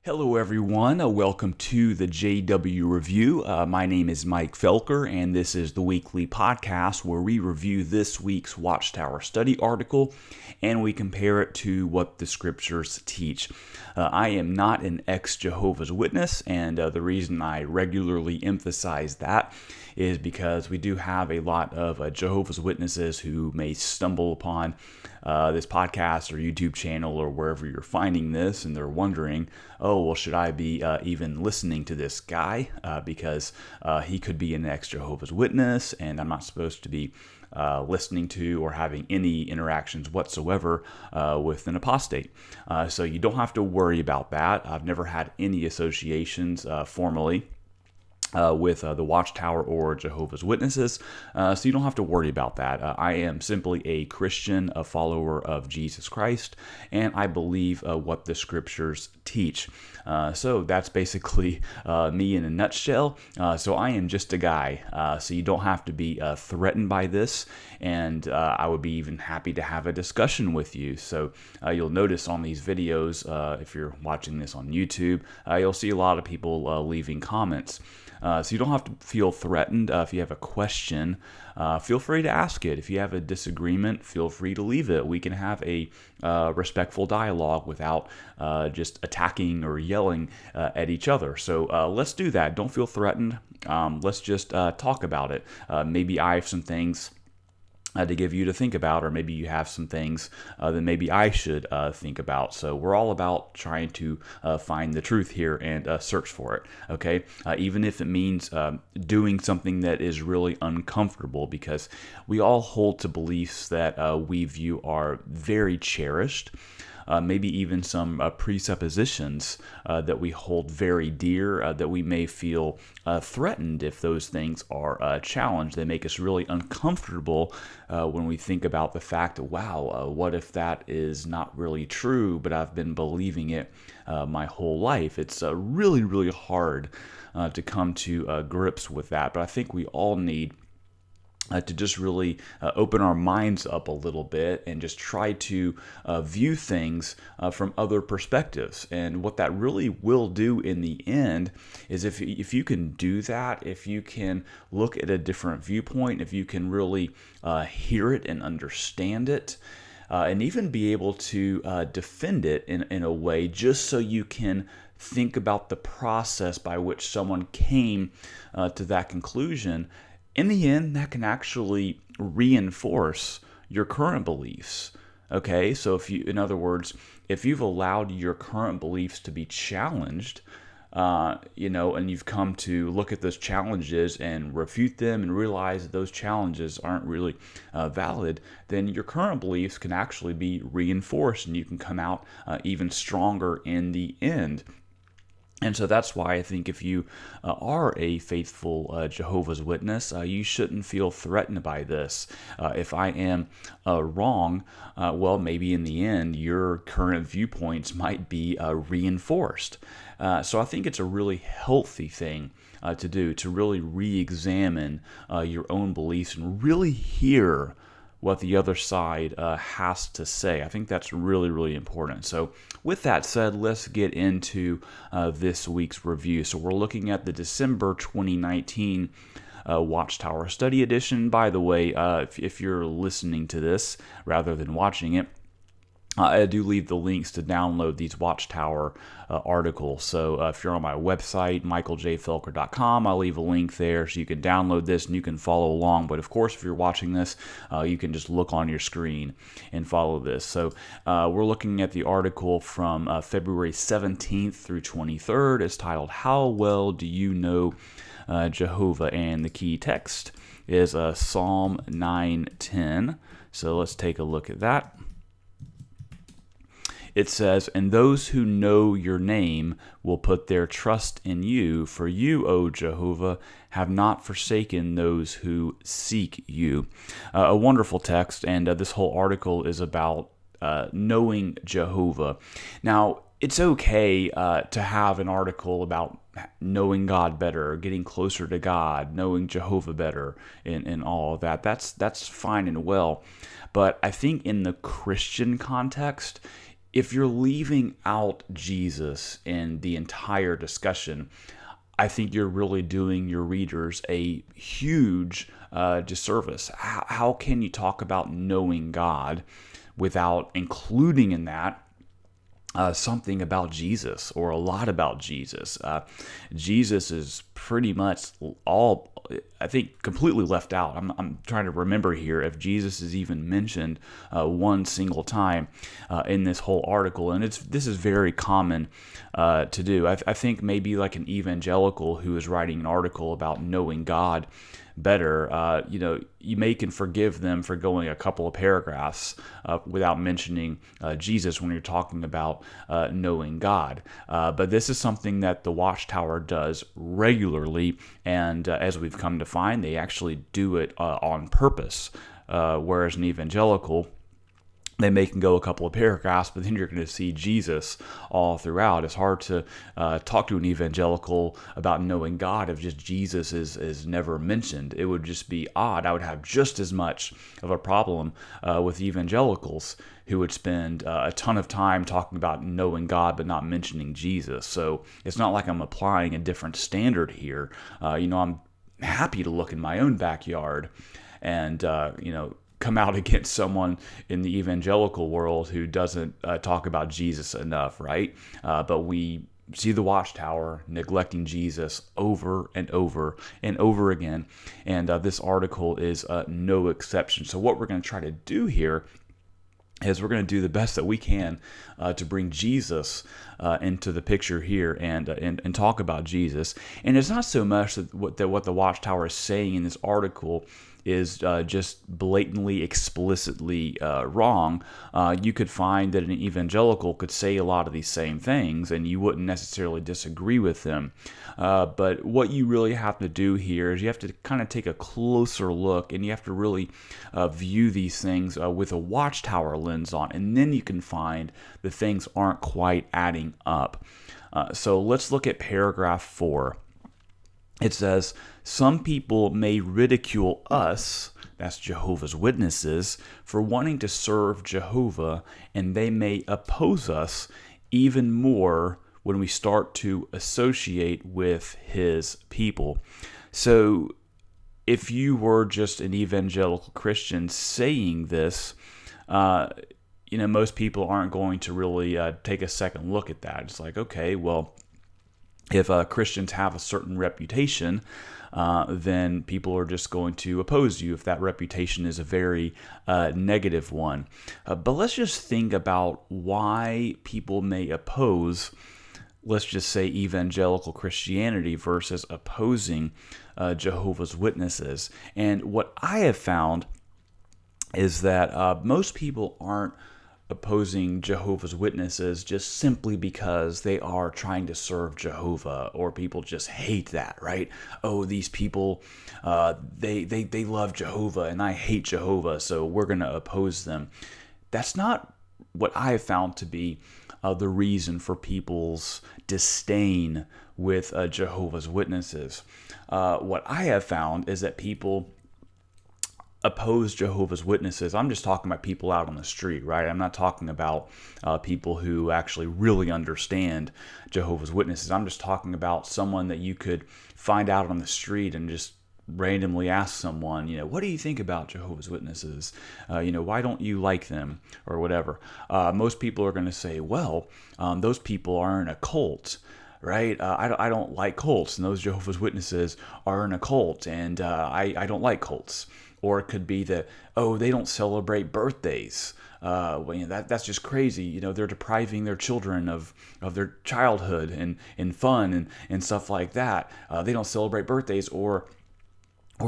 Hello, everyone. Welcome to the JW Review. My name is Mike Felker, and this is the weekly podcast where we review this week's Watchtower study article and we compare it to what the scriptures teach. I am not an ex-Jehovah's Witness, and the reason I regularly emphasize that is because we do have a lot of Jehovah's Witnesses who may stumble upon this podcast or YouTube channel or wherever you're finding this, and they're wondering, oh, well, should I be even listening to this guy? Because he could be an ex-Jehovah's Witness, and I'm not supposed to be listening to or having any interactions whatsoever with an apostate. So you don't have to worry about that. I've never had any associations formally with the Watchtower or Jehovah's Witnesses, so you don't have to worry about that. I am simply a Christian, a follower of Jesus Christ, and I believe what the scriptures teach. So that's basically me in a nutshell. So I am just a guy, so you don't have to be threatened by this, and I would be even happy to have a discussion with you. So you'll notice on these videos, if you're watching this on YouTube, you'll see a lot of people leaving comments. So you don't have to feel threatened. If you have a question, feel free to ask it. If you have a disagreement, feel free to leave it. We can have a respectful dialogue without just attacking or yelling at each other. So let's do that. Don't feel threatened. Let's just talk about it. Maybe I have some things to give you to think about, or maybe you have some things that maybe I should think about. So we're all about trying to find the truth here and search for it, okay? Even if it means doing something that is really uncomfortable, because we all hold to beliefs that we view are very cherished. Maybe even some presuppositions that we hold very dear, that we may feel threatened if those things are challenged. They make us really uncomfortable when we think about the fact, wow, what if that is not really true, but I've been believing it my whole life? It's really, really hard to come to grips with that, but I think we all need to just really open our minds up a little bit and just try to view things from other perspectives. And what that really will do in the end is if you can do that, if you can look at a different viewpoint, if you can really hear it and understand it, and even be able to defend it in a way just so you can think about the process by which someone came to that conclusion, in the end, that can actually reinforce your current beliefs. Okay, so in other words, if you've allowed your current beliefs to be challenged, and you've come to look at those challenges and refute them and realize that those challenges aren't really valid, then your current beliefs can actually be reinforced, and you can come out even stronger in the end. And so that's why I think if you are a faithful Jehovah's Witness, you shouldn't feel threatened by this. If I am wrong, well, maybe in the end, your current viewpoints might be reinforced. So I think it's a really healthy thing to do, to really re-examine your own beliefs and really hear what the other side has to say. I think that's really, really important. So with that said, let's get into this week's review. So we're looking at the December 2019 Watchtower Study Edition. By the way, if you're listening to this rather than watching it, I do leave the links to download these Watchtower articles. So if you're on my website, michaeljfelker.com, I'll leave a link there so you can download this and you can follow along. But of course, if you're watching this, you can just look on your screen and follow this. So we're looking at the article from February 17th through 23rd. It's titled, How Well Do You Know Jehovah? And the key text is Psalm 9:10. So let's take a look at that. It says, And those who know your name will put their trust in you, for you, O Jehovah, have not forsaken those who seek you. A wonderful text, and this whole article is about knowing Jehovah. Now, it's okay to have an article about knowing God better, getting closer to God, knowing Jehovah better, and all of that. That's fine and well. But I think in the Christian context, if you're leaving out Jesus in the entire discussion, I think you're really doing your readers a huge disservice. How can you talk about knowing God without including in that something about Jesus or a lot about Jesus? Jesus is pretty much all, I think, completely left out. I'm trying to remember here if Jesus is even mentioned one single time in this whole article, and this is very common to do. I think maybe like an evangelical who is writing an article about knowing God better, you can forgive them for going a couple of paragraphs without mentioning Jesus when you're talking about knowing God. But this is something that the Watchtower does regularly, and as we've come to find, they actually do it on purpose, whereas an evangelical, they may can go a couple of paragraphs, but then you're going to see Jesus all throughout. It's hard to talk to an evangelical about knowing God if just Jesus is never mentioned. It would just be odd. I would have just as much of a problem with evangelicals who would spend a ton of time talking about knowing God but not mentioning Jesus. So it's not like I'm applying a different standard here. I'm happy to look in my own backyard and, come out against someone in the evangelical world who doesn't talk about Jesus enough, right? But we see the Watchtower neglecting Jesus over and over and over again, and this article is no exception. So what we're going to try to do here is we're going to do the best that we can to bring Jesus into the picture here and talk about Jesus. And it's not so much that what the Watchtower is saying in this article is just blatantly, explicitly wrong. You could find that an evangelical could say a lot of these same things, and you wouldn't necessarily disagree with them. But what you really have to do here is you have to kind of take a closer look, and you have to really view these things with a Watchtower lens on, and then you can find that things aren't quite adding up. So let's look at paragraph 4. It says, some people may ridicule us, that's Jehovah's Witnesses, for wanting to serve Jehovah, and they may oppose us even more when we start to associate with his people. So if you were just an evangelical Christian saying this, most people aren't going to really take a second look at that. It's like, okay, well, if Christians have a certain reputation, then people are just going to oppose you if that reputation is a very negative one. But let's just think about why people may oppose, let's just say, evangelical Christianity versus opposing Jehovah's Witnesses. And what I have found is that most people aren't opposing Jehovah's Witnesses just simply because they are trying to serve Jehovah, or people just hate that, right? Oh, these people, they love Jehovah and I hate Jehovah, so we're going to oppose them. That's not what I have found to be the reason for people's disdain with Jehovah's Witnesses. What I have found is that people oppose Jehovah's Witnesses. I'm just talking about people out on the street, right? I'm not talking about people who actually really understand Jehovah's Witnesses. I'm just talking about someone that you could find out on the street and just randomly ask someone, what do you think about Jehovah's Witnesses? Why don't you like them, or whatever? Most people are going to say, well, those people are in a cult, right? I don't like cults, and those Jehovah's Witnesses are in a cult, and I don't like cults. Or it could be that, they don't celebrate birthdays. That's just crazy. They're depriving their children of their childhood and fun and stuff like that. They don't celebrate birthdays, or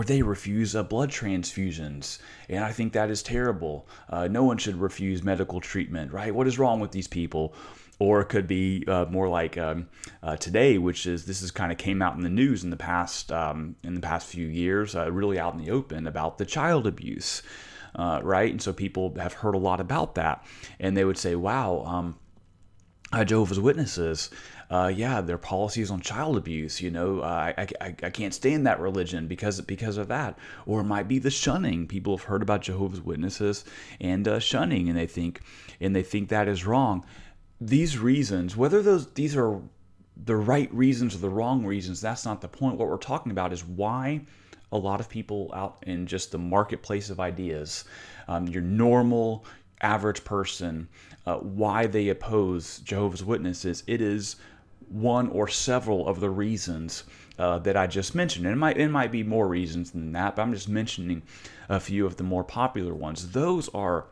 they refuse blood transfusions, and I think that is terrible. No one should refuse medical treatment, right? What is wrong with these people? Or it could be more like today, this is kind of came out in the news in the past few years, really out in the open, about the child abuse, right? And so people have heard a lot about that, and they would say, wow, Jehovah's Witnesses, yeah, their policies on child abuse. I can't stand that religion because of that. Or it might be the shunning. People have heard about Jehovah's Witnesses and shunning, and they think that is wrong. These reasons, whether these are the right reasons or the wrong reasons, that's not the point. What we're talking about is why a lot of people out in just the marketplace of ideas, your normal average person, why they oppose Jehovah's Witnesses. It is one or several of the reasons that I just mentioned. And it might be more reasons than that, but I'm just mentioning a few of the more popular ones. Those are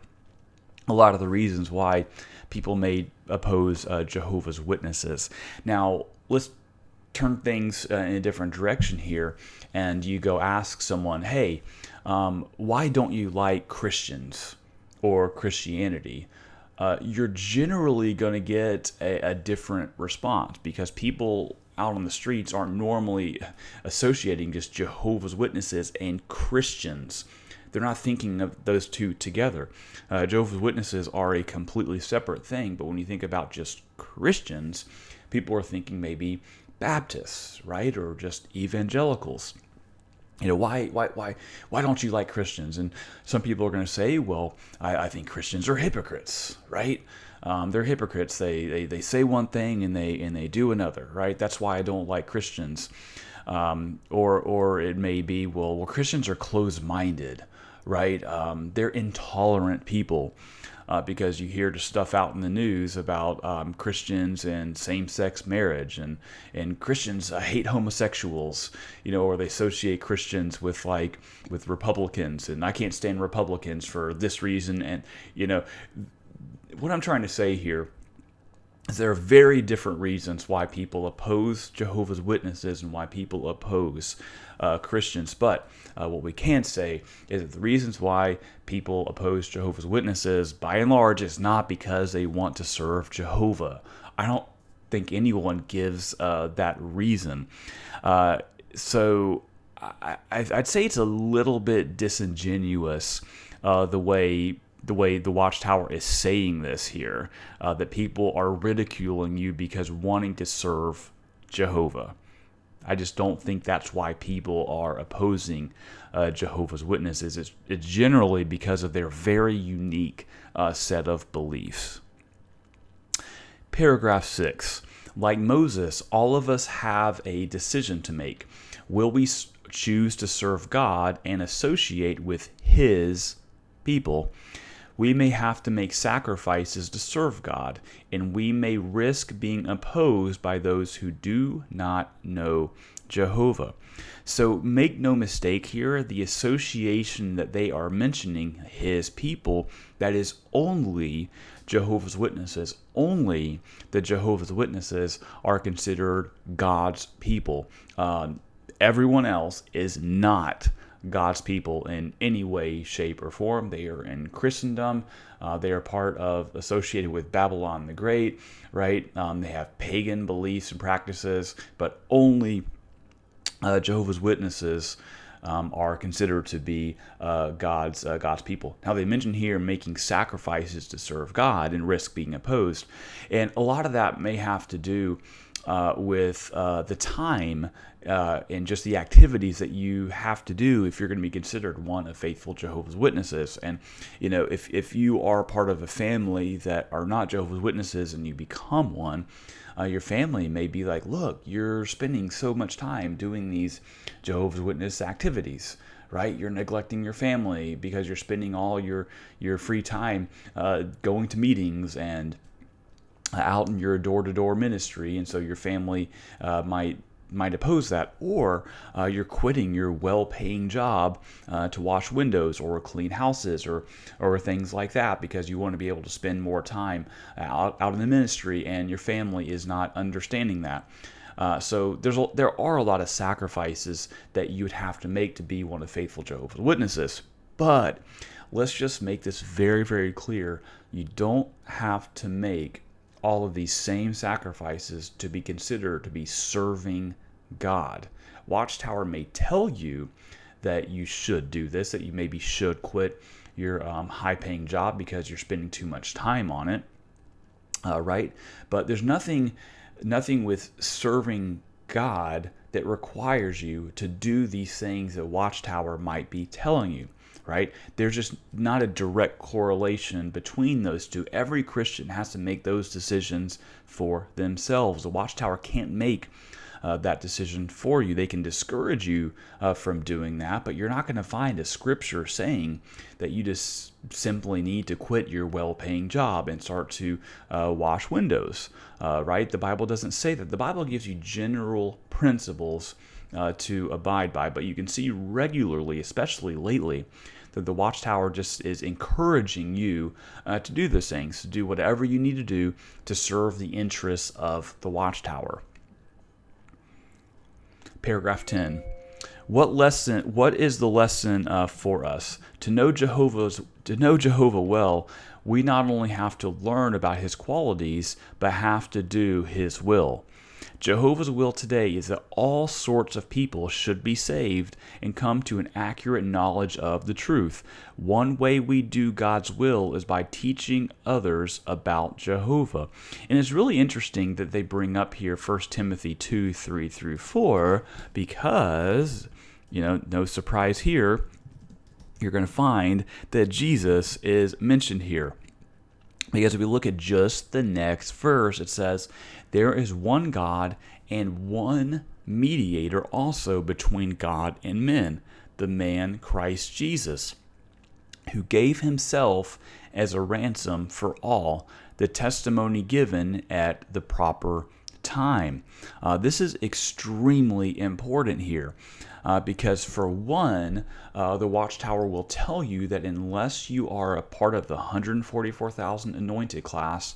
a lot of the reasons why people may oppose Jehovah's Witnesses. Now, let's turn things in a different direction here, and you go ask someone, hey, why don't you like Christians or Christianity? You're generally going to get a different response, because people out on the streets aren't normally associating just Jehovah's Witnesses and Christians. They're not thinking of those two together. Jehovah's Witnesses are a completely separate thing, but when you think about just Christians, people are thinking maybe Baptists, right, or just evangelicals. Why don't you like Christians? And some people are going to say, well, I think Christians are hypocrites, right? They're hypocrites. They say one thing and they do another, right? That's why I don't like Christians. Or it may be, well, Christians are closed-minded, right? They're intolerant people. Because you hear the stuff out in the news about Christians and same-sex marriage, and Christians hate homosexuals, or they associate Christians with Republicans, and I can't stand Republicans for this reason. And what I'm trying to say here is there are very different reasons why people oppose Jehovah's Witnesses and why people oppose Christians. But what we can say is that the reasons why people oppose Jehovah's Witnesses, by and large, is not because they want to serve Jehovah. I don't think anyone gives that reason. So I'd say it's a little bit disingenuous the way the Watchtower is saying this here, that people are ridiculing you because wanting to serve Jehovah. I just don't think that's why people are opposing Jehovah's Witnesses. It's generally because of their very unique set of beliefs. Paragraph 6. Like Moses, all of us have a decision to make. Will we choose to serve God and associate with His people? We may have to make sacrifices to serve God, and we may risk being opposed by those who do not know Jehovah. So make no mistake here, the association that they are mentioning, His people, that is only Jehovah's Witnesses. Only the Jehovah's Witnesses are considered God's people. Everyone else is not God's people in any way, shape, or form. They are in Christendom. They are associated with Babylon the Great, right? They have pagan beliefs and practices, but only Jehovah's Witnesses are considered to be God's people. Now, they mention here making sacrifices to serve God and risk being opposed, and a lot of that may have to do with the time and just the activities that you have to do if you're going to be considered one of faithful Jehovah's Witnesses. And if you are part of a family that are not Jehovah's Witnesses and you become one, your family may be like, look, you're spending so much time doing these Jehovah's Witness activities, right? You're neglecting your family because you're spending all your free time going to meetings and out in your door-to-door ministry, and so your family might oppose that. Or you're quitting your well-paying job to wash windows or clean houses or things like that because you want to be able to spend more time out in the ministry, and your family is not understanding that. So there are a lot of sacrifices that you would have to make to be one of faithful Jehovah's Witnesses. But let's just make this very, very clear. You don't have to make all of these same sacrifices to be considered to be serving God. Watchtower may tell you that you should do this, that you maybe should quit your high-paying job because you're spending too much time on it, right? But there's nothing nothing with serving God that requires you to do these things that Watchtower might be telling you, right? There's just not a direct correlation between those two. Every Christian has to make those decisions for themselves. The Watchtower can't make that decision for you. They can discourage you from doing that, but you're not going to find a scripture saying that you just simply need to quit your well-paying job and start to wash windows, right? The Bible doesn't say that. The Bible gives you general principles to abide by, but you can see regularly, especially lately, that the Watchtower just is encouraging you to do those things, to do whatever you need to do to serve the interests of the Watchtower. Paragraph 10. What is the lesson for us? To know Jehovah well, we not only have to learn about his qualities, but have to do his will. Jehovah's will today is that all sorts of people should be saved and come to an accurate knowledge of the truth. One way we do God's will is by teaching others about Jehovah. And it's really interesting that they bring up here 1 Timothy 2, 3 through 4, because, no surprise here, you're going to find that Jesus is mentioned here. Because if we look at just the next verse, it says, there is one God and one mediator also between God and men, the man Christ Jesus, who gave himself as a ransom for all, the testimony given at the proper time. This is extremely important here. Because for one, the Watchtower will tell you that unless you are a part of the 144,000 anointed class,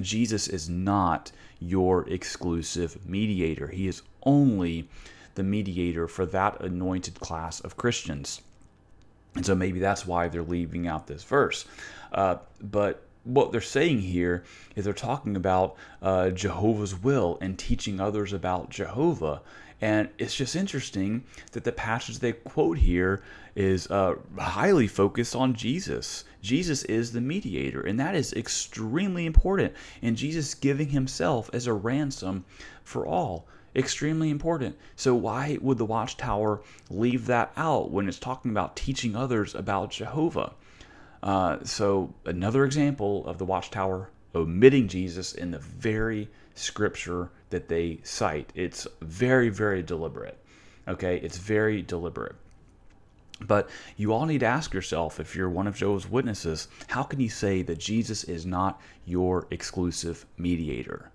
Jesus is not your exclusive mediator. He is only the mediator for that anointed class of Christians. And so maybe that's why they're leaving out this verse. But what they're saying here is they're talking about Jehovah's will and teaching others about Jehovah. And it's just interesting that the passage they quote here is highly focused on Jesus. Jesus is the mediator, and that is extremely important. And Jesus giving himself as a ransom for all. Extremely important. So why would the Watchtower leave that out when it's talking about teaching others about Jehovah? So another example of the Watchtower omitting Jesus in the very scripture that they cite. It's very, very deliberate. Okay, it's very deliberate. But you all need to ask yourself, if you're one of Jehovah's Witnesses, how can you say that Jesus is not your exclusive mediator?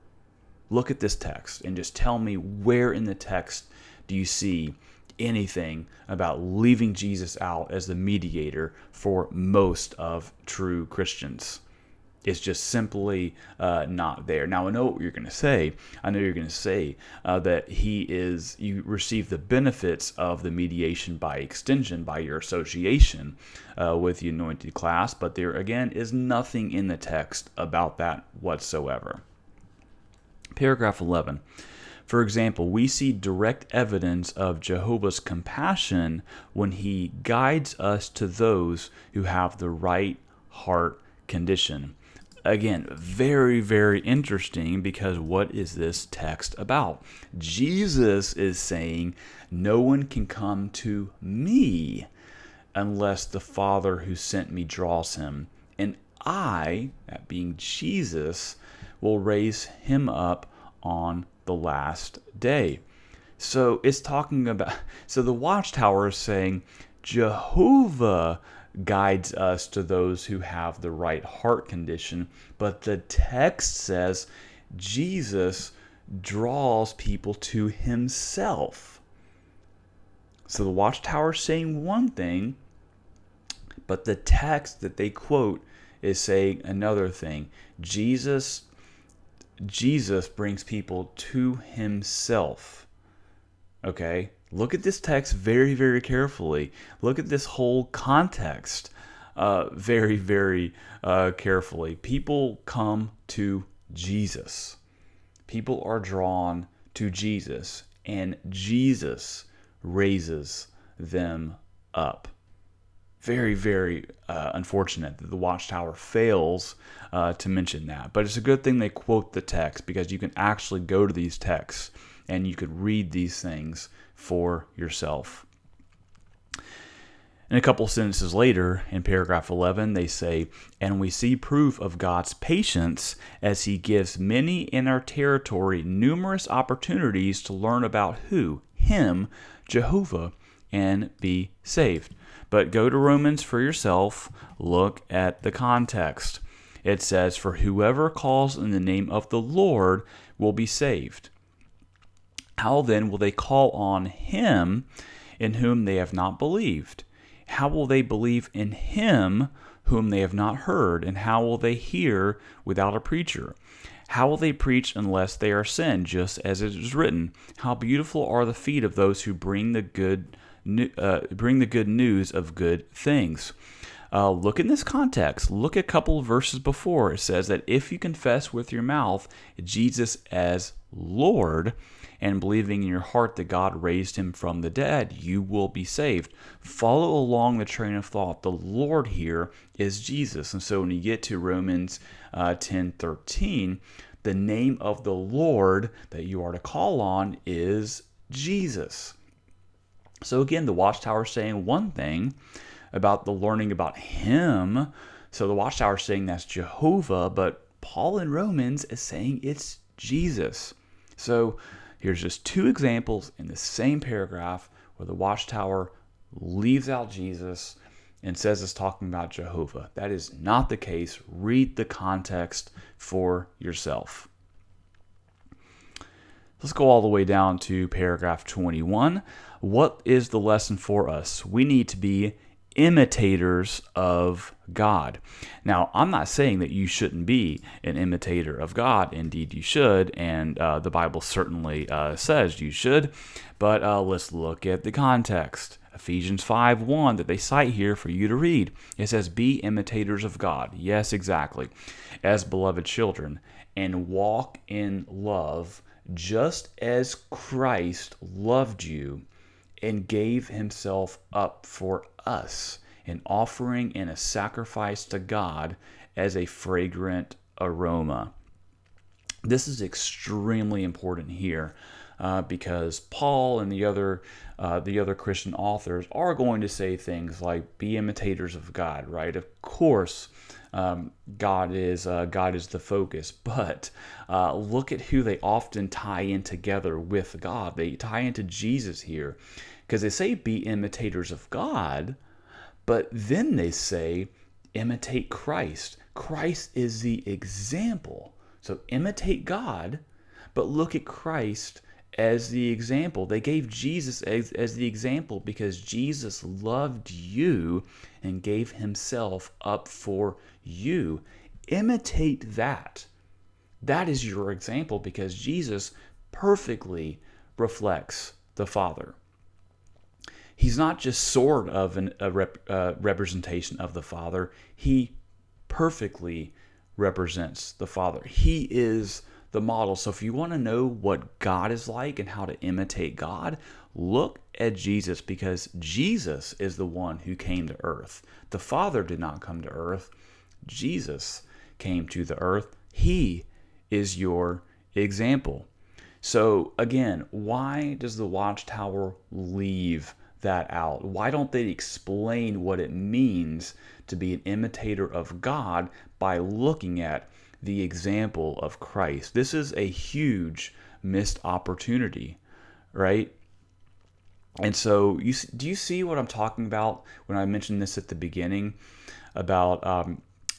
Look at this text and just tell me, where in the text do you see anything about leaving Jesus out as the mediator for most of true Christians? It's just simply not there. Now, I know what you're going to say. I know you're going to say that you receive the benefits of the mediation by extension, by your association with the anointed class, but there, again, is nothing in the text about that whatsoever. Paragraph 11. For example, we see direct evidence of Jehovah's compassion when he guides us to those who have the right heart condition. Again, very, very interesting, because what is this text about? Jesus is saying, no one can come to me unless the Father who sent me draws him. And I, that being Jesus, will raise him up on the last day. So it's talking about, so the Watchtower is saying Jehovah guides us to those who have the right heart condition, but the text says Jesus draws people to himself. So the Watchtower is saying one thing, but the text that they quote is saying another thing. Jesus brings people to himself. Okay? Look at this text very, very carefully. Look at this whole context very, very carefully. People come to Jesus. People are drawn to Jesus, and Jesus raises them up. Very, very unfortunate that the Watchtower fails to mention that. But it's a good thing they quote the text, because you can actually go to these texts and you could read these things for yourself. And a couple sentences later, in paragraph 11, they say, "And we see proof of God's patience as he gives many in our territory numerous opportunities to learn about who? Him, Jehovah, and be saved." But go to Romans for yourself. Look at the context. It says, "For whoever calls in the name of the Lord will be saved. How then will they call on him in whom they have not believed? How will they believe in him whom they have not heard? And how will they hear without a preacher? How will they preach unless they are sent? Just as it is written, how beautiful are the feet of those who bring the good news of good things." Look in this context. Look at a couple of verses before. It says that if you confess with your mouth Jesus as Lord, and believing in your heart that God raised him from the dead, you will be saved. Follow along the train of thought. The Lord here is Jesus. And so when you get to Romans 10:13, the name of the Lord that you are to call on is Jesus. So again, the Watchtower is saying one thing about the learning about him. So the Watchtower is saying that's Jehovah, but Paul in Romans is saying it's Jesus. So here's just two examples in the same paragraph where the Watchtower leaves out Jesus and says it's talking about Jehovah. That is not the case. Read the context for yourself. Let's go all the way down to paragraph 21. What is the lesson for us? We need to be imitators of God. Now, I'm not saying that you shouldn't be an imitator of God. Indeed, you should, and the Bible certainly says you should. But let's look at the context. Ephesians 5:1 that they cite here for you to read. It says, "Be imitators of God." Yes, exactly. "As beloved children, and walk in love, just as Christ loved you and gave himself up for us, an offering and a sacrifice to God as a fragrant aroma." This is extremely important here because Paul and the other Christian authors are going to say things like, "Be imitators of God," right? Of course, God is the focus, but look at who they often tie in together with God. They tie into Jesus here, because they say be imitators of God, but then they say imitate Christ. Christ is the example. So imitate God, but look at Christ as the example. They gave Jesus as the example because Jesus loved you and gave himself up for you. Imitate that. That is your example because Jesus perfectly reflects the Father. He's not just sort of a representation of the Father. He perfectly represents the Father. He is the model. So if you want to know what God is like and how to imitate God, look at Jesus, because Jesus is the one who came to earth. The Father did not come to earth. Jesus came to the earth. He is your example. So again, why does the Watchtower leave that out? Why don't they explain what it means to be an imitator of God by looking at the example of Christ? This is a huge missed opportunity, right? And so do you see what I'm talking about when I mentioned this at the beginning about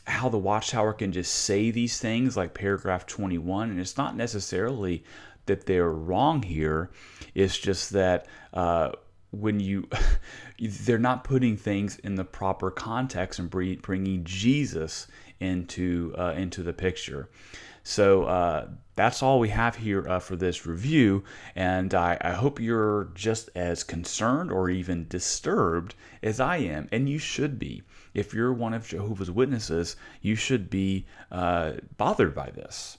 how the Watchtower can just say these things like paragraph 21, and it's not necessarily that they're wrong here. It's just that when they're not putting things in the proper context and bringing Jesus into the picture. So that's all we have here for this review, and I hope you're just as concerned or even disturbed as I am, and you should be. If you're one of Jehovah's Witnesses, you should be bothered by this.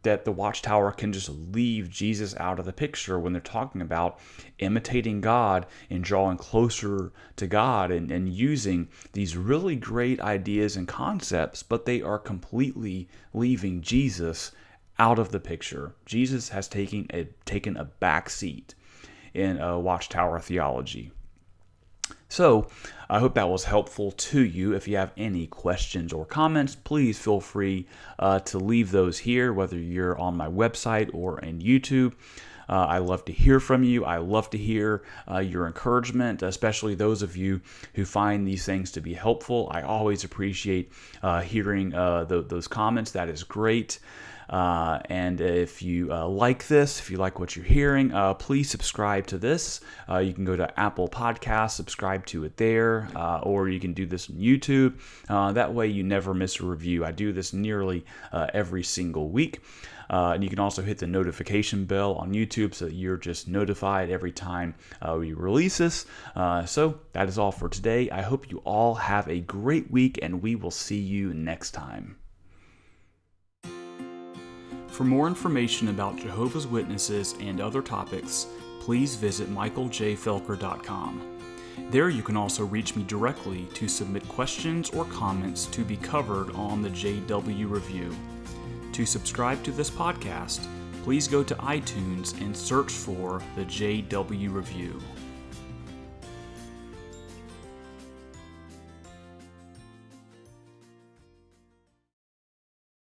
that the Watchtower can just leave Jesus out of the picture when they're talking about imitating God and drawing closer to God and using these really great ideas and concepts, but they are completely leaving Jesus out of the picture. Jesus has taken a back seat in Watchtower theology. So, I hope that was helpful to you. If you have any questions or comments, please feel free to leave those here, whether you're on my website or in YouTube. I love to hear from you. I love to hear your encouragement, especially those of you who find these things to be helpful. I always appreciate hearing those comments. That is great. And if you like this, if you like what you're hearing, please subscribe to this. You can go to Apple Podcasts, subscribe to it there, or you can do this on YouTube. That way you never miss a review. I do this nearly every single week. And you can also hit the notification bell on YouTube so that you're just notified every time we release this. So that is all for today. I hope you all have a great week, and we will see you next time. For more information about Jehovah's Witnesses and other topics, please visit michaeljfelker.com. There you can also reach me directly to submit questions or comments to be covered on the JW Review. To subscribe to this podcast, please go to iTunes and search for the JW Review.